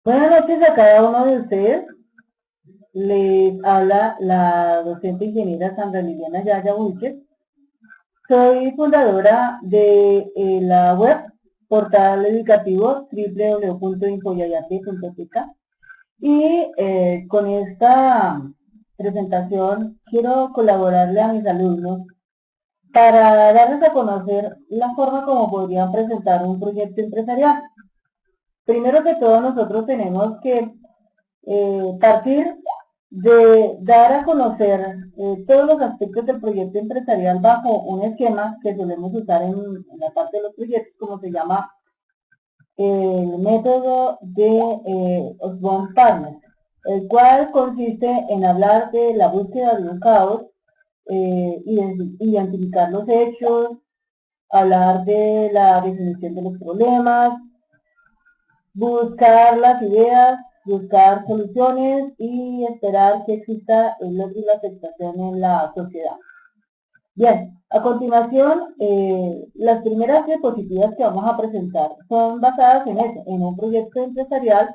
Buenas noches a cada uno de ustedes. Les habla la docente ingeniera Sandra Liliana Yaya Wilches. Soy fundadora de la web portal educativo www.infoyayate.tk y con esta presentación quiero colaborarle a mis alumnos para darles a conocer la forma como podrían presentar un proyecto empresarial. Primero que todo, nosotros tenemos que partir de dar a conocer todos los aspectos del proyecto empresarial bajo un esquema que solemos usar en la parte de los proyectos, como se llama el método de Osborne Partners, el cual consiste en hablar de la búsqueda de un caos, identificar los hechos, hablar de la definición de los problemas, buscar las ideas, buscar soluciones y esperar que exista el logro y la aceptación en la sociedad. Bien, a continuación, las primeras diapositivas que vamos a presentar son basadas en eso, en un proyecto empresarial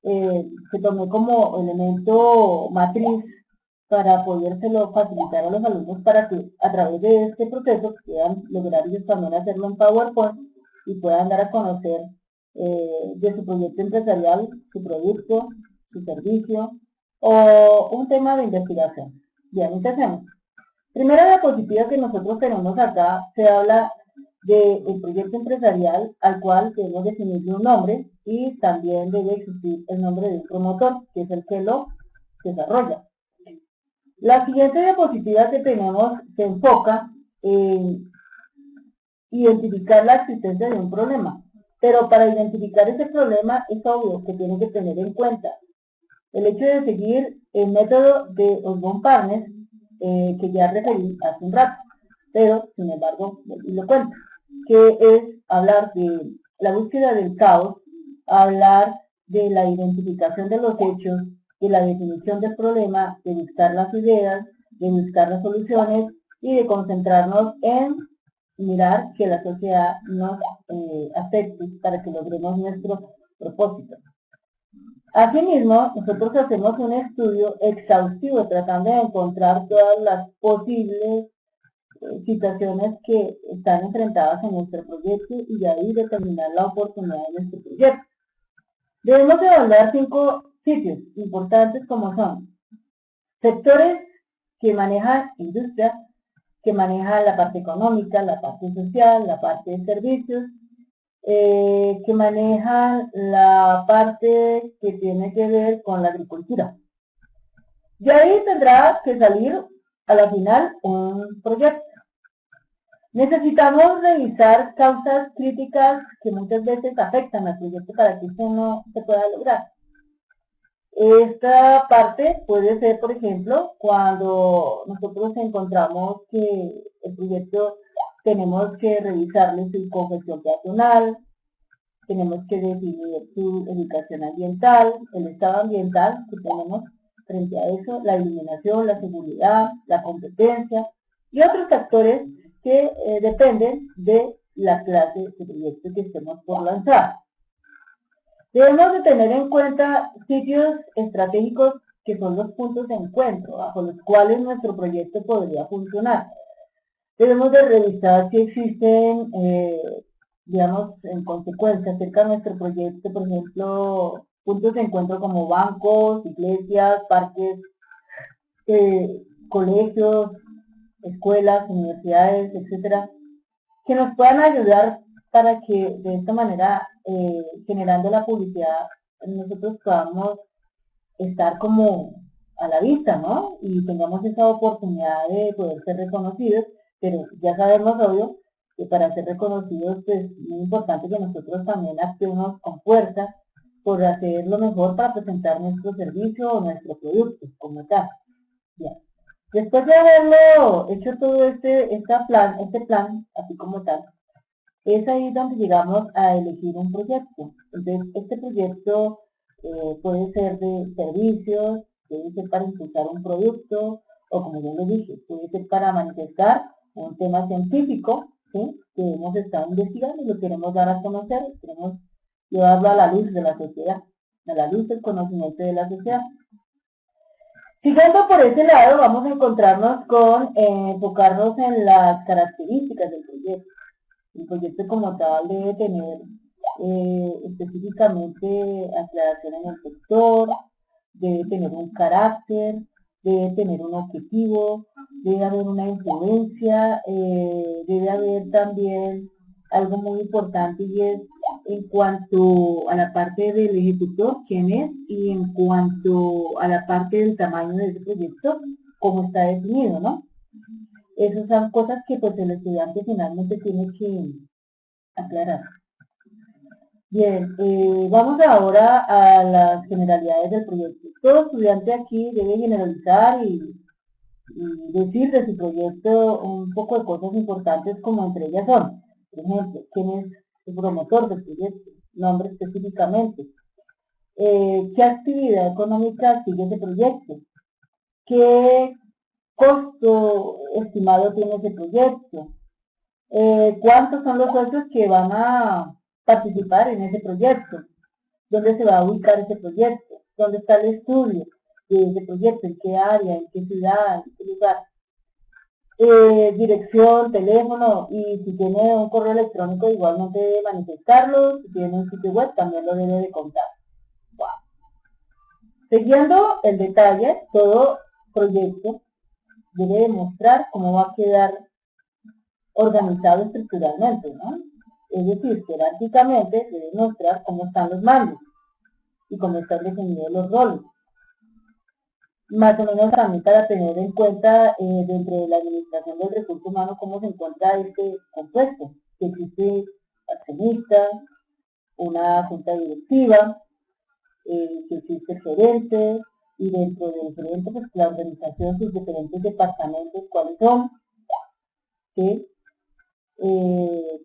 que tomé como elemento matriz para podérselo facilitar a los alumnos para que a través de este proceso puedan lograr ellos también hacerlo en PowerPoint y puedan dar a conocer de su proyecto empresarial, su producto, su servicio o un tema de investigación. Bien, empecemos. Primera diapositiva que nosotros tenemos acá, se habla del proyecto empresarial al cual debemos definirle un nombre y también debe existir el nombre de un promotor, que es el que lo desarrolla. La siguiente diapositiva que tenemos se enfoca en identificar la existencia de un problema. Pero para identificar ese problema es obvio que tienen que tener en cuenta el hecho de seguir el método de Osborne Partners, que ya referí hace un rato, pero sin embargo, y lo cuento, que es hablar de la búsqueda del caos, hablar de la identificación de los hechos, de la definición del problema, de buscar las ideas, de buscar las soluciones y de concentrarnos en mirar que la sociedad nos acepte para que logremos nuestro propósito. Asimismo, nosotros hacemos un estudio exhaustivo tratando de encontrar todas las posibles situaciones que están enfrentadas en nuestro proyecto y de ahí determinar la oportunidad de nuestro proyecto. Debemos evaluar 5 sitios importantes como son sectores que manejan industria, que maneja la parte económica, la parte social, la parte de servicios, que manejan la parte que tiene que ver con la agricultura. De ahí tendrá que salir a la final un proyecto. Necesitamos revisar causas críticas que muchas veces afectan al proyecto para que esto no se pueda lograr. Esta parte puede ser, por ejemplo, cuando nosotros encontramos que el proyecto tenemos que revisarle su congestión peatonal, tenemos que definir su educación ambiental, el estado ambiental que tenemos frente a eso, la iluminación, la seguridad, la competencia y otros factores que dependen de la clase de proyecto que estemos por lanzar. Debemos de tener en cuenta sitios estratégicos que son los puntos de encuentro bajo los cuales nuestro proyecto podría funcionar. Debemos de revisar si existen, digamos, en consecuencia, acerca de nuestro proyecto, por ejemplo, puntos de encuentro como bancos, iglesias, parques, colegios, escuelas, universidades, etcétera, que nos puedan ayudar para que de esta manera, generando la publicidad, nosotros podamos estar como a la vista, ¿no? Y tengamos esa oportunidad de poder ser reconocidos, pero ya sabemos, obvio, que para ser reconocidos, pues, es muy importante que nosotros también actuemos con fuerza por hacer lo mejor para presentar nuestro servicio o nuestro producto, como tal. Bien. Después de haberlo hecho todo este plan, así como tal, es ahí donde llegamos a elegir un proyecto. Entonces, este proyecto puede ser de servicios, puede ser para impulsar un producto, o como ya lo dije, puede ser para manifestar un tema científico, ¿sí? Que hemos estado investigando y lo queremos dar a conocer, queremos llevarlo a la luz de la sociedad. a la luz del conocimiento de la sociedad. Siguiendo por ese lado, vamos a encontrarnos con enfocarnos en las características del proyecto. El proyecto como tal debe tener específicamente aclaración en el sector, debe tener un carácter, debe tener un objetivo, debe haber una influencia, debe haber también algo muy importante, y es en cuanto a la parte del ejecutor, quién es, y en cuanto a la parte del tamaño de ese proyecto, cómo está definido, ¿no? Esas son cosas que pues el estudiante finalmente tiene que aclarar. Bien, vamos ahora a las generalidades del proyecto. Todo estudiante aquí debe generalizar y decir de su proyecto un poco de cosas importantes, como entre ellas son, por ejemplo, quién es el promotor del proyecto, nombre específicamente, qué actividad económica sigue ese proyecto, qué costo estimado tiene ese proyecto, cuántos son los socios que van a participar en ese proyecto, dónde se va a ubicar ese proyecto, dónde está el estudio de ese proyecto, en qué área, en qué ciudad, en qué lugar, dirección, teléfono, y si tiene un correo electrónico igualmente debe manifestarlo, si tiene un sitio web también lo debe de contar. Wow. Siguiendo el detalle, todo proyecto debe demostrar cómo va a quedar organizado estructuralmente, ¿no? Es decir, jerárquicamente debe mostrar cómo están los mandos y cómo están definidos los roles. Más o menos también para tener en cuenta dentro de la administración del recurso humano cómo se encuentra este compuesto, que existe accionista, una junta directiva, que existe el gerente, y dentro del gerente pues la organización, sus diferentes departamentos, cuáles son, ¿sí?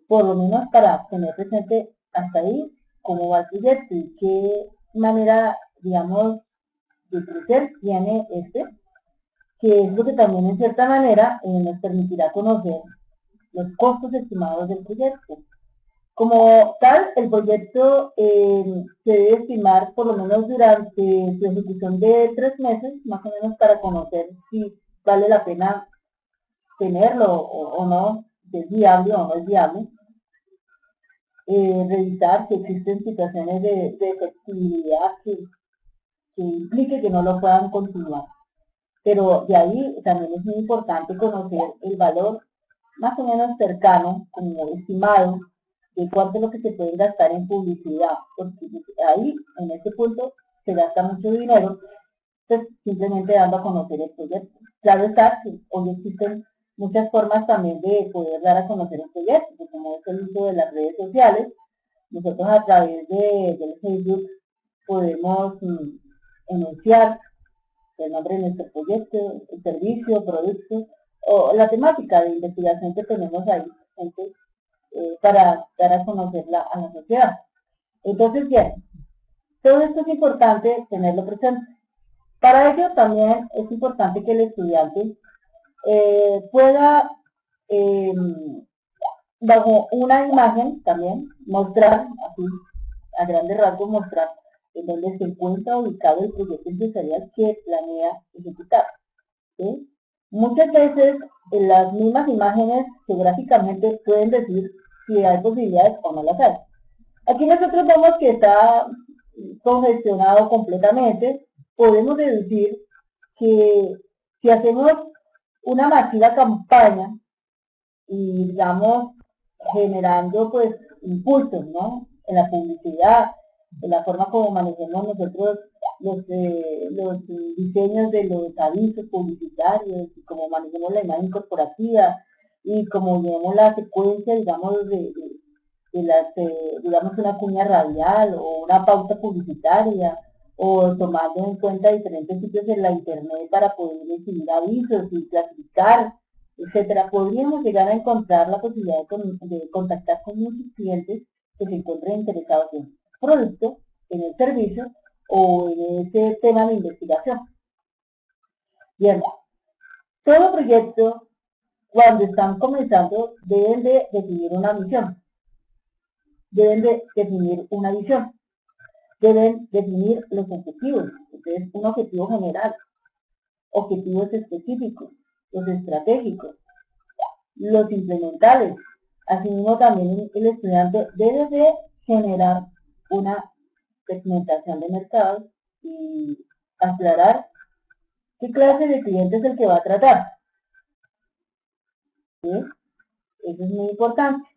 Por lo menos para tener presente hasta ahí cómo va el proyecto y qué manera, digamos, de crecer tiene que es lo que también en cierta manera nos permitirá conocer los costos estimados del proyecto. Como tal, el proyecto se debe estimar por lo menos durante su ejecución de 3 meses, más o menos, para conocer si vale la pena tenerlo o no, si es viable o no es viable. Revisar si existen situaciones de efectividad que implique que no lo puedan continuar. Pero de ahí también es muy importante conocer el valor más o menos cercano, como estimado, de cuánto es lo que se puede gastar en publicidad, porque ahí, en este punto, se gasta mucho dinero, pues simplemente dando a conocer el proyecto. Claro está que hoy existen muchas formas también de poder dar a conocer el proyecto, como es el uso de las redes sociales. Nosotros a través del Facebook podemos enunciar el nombre de nuestro proyecto, el servicio, producto, o la temática de investigación que tenemos ahí para dar a conocerla a la sociedad. Entonces, bien, todo esto es importante tenerlo presente. Para ello también es importante que el estudiante pueda, bajo una imagen también, mostrar, así, a grandes rasgos, mostrar en donde se encuentra ubicado el proyecto empresarial que planea ejecutar, ¿sí? Muchas veces las mismas imágenes geográficamente pueden decir si hay posibilidades o no las hay. Aquí nosotros vemos que está congestionado completamente. Podemos deducir que si hacemos una masiva campaña y digamos generando pues impulsos, ¿no?, en la publicidad, en la forma como manejemos nosotros los diseños de los avisos publicitarios, y como manejemos la imagen corporativa, y como llevemos la secuencia, digamos, digamos, una cuña radial o una pauta publicitaria, o tomando en cuenta diferentes sitios en la internet para poder recibir avisos y clasificar, etcétera. Podríamos llegar a encontrar la posibilidad de contactar con muchos clientes que se encuentren interesados en el producto, en el servicio o en ese tema de investigación. Bien, todo proyecto, cuando están comenzando, deben de definir una misión, deben de definir una visión. deben definir los objetivos. Entonces, un objetivo general, objetivos específicos, los estratégicos, los implementales. Asimismo, también el estudiante debe de generar una segmentación de mercados y aclarar qué clase de cliente es el que va a tratar. ¿Sí? Eso es muy importante.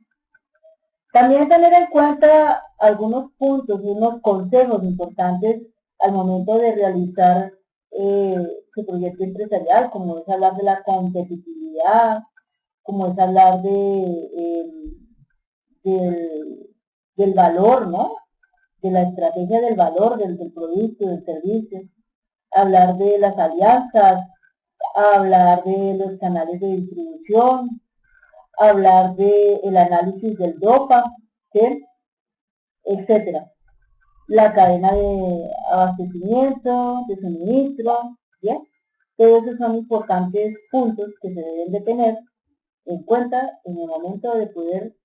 También tener en cuenta algunos puntos y unos consejos importantes al momento de realizar su proyecto empresarial, como es hablar de la competitividad, como es hablar del valor, ¿no? De la estrategia del valor del producto, del servicio, hablar de las alianzas, hablar de los canales de distribución, hablar del análisis del DOPA, ¿sí? Etcétera. La cadena de abastecimiento, de suministro, ¿bien? Todos esos son importantes puntos que se deben de tener en cuenta en el momento de poder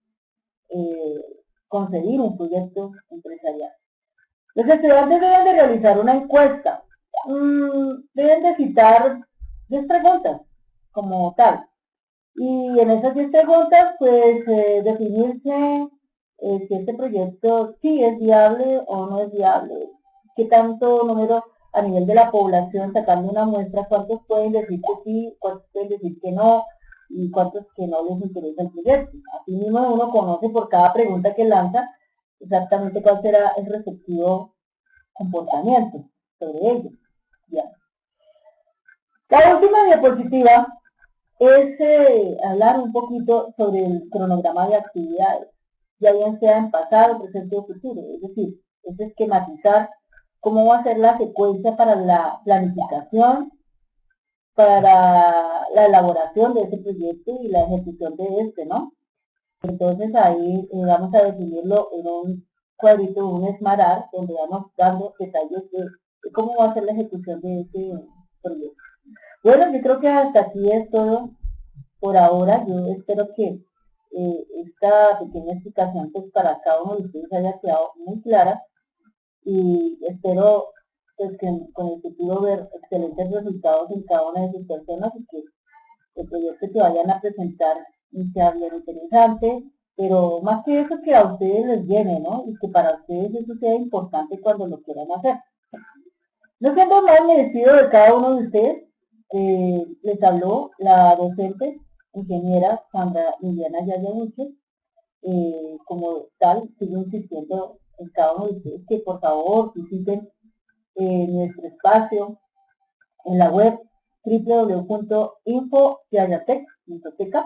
concebir un proyecto empresarial. Los estudiantes deben de realizar una encuesta. Deben de citar 10 preguntas como tal. Y en esas 10 preguntas, pues, definirse si este proyecto sí es viable o no es viable. Qué tanto número a nivel de la población, sacando una muestra, cuántos pueden decir que sí, cuántos pueden decir que no, y cuántos que no les interesa el proyecto. Así mismo uno conoce por cada pregunta que lanza exactamente cuál será el respectivo comportamiento sobre ello. Ya. La última diapositiva es hablar un poquito sobre el cronograma de actividades, ya bien sea en pasado, presente o futuro, es decir, es esquematizar cómo va a ser la secuencia para la planificación, para la elaboración de ese proyecto y la ejecución de este, ¿no? Entonces ahí vamos a definirlo en un cuadrito, un esmarar, donde vamos dando detalles de cómo va a ser la ejecución de este proyecto. Bueno, yo creo que hasta aquí es todo por ahora. Yo espero que esta pequeña explicación pues para cada uno de ustedes haya quedado muy clara y espero pues que con el futuro ver excelentes resultados en cada una de sus personas y que el proyecto que vayan a presentar sea bien interesante, pero más que eso que a ustedes les llene, ¿no? Y que para ustedes eso sea importante cuando lo quieran hacer. No siendo más, me despido de cada uno de ustedes. Les habló la docente, ingeniera Sandra Liliana Yayabuche. Como tal, sigo insistiendo en cada uno de ustedes que por favor visiten nuestro espacio en la web www.info.yayatec.tk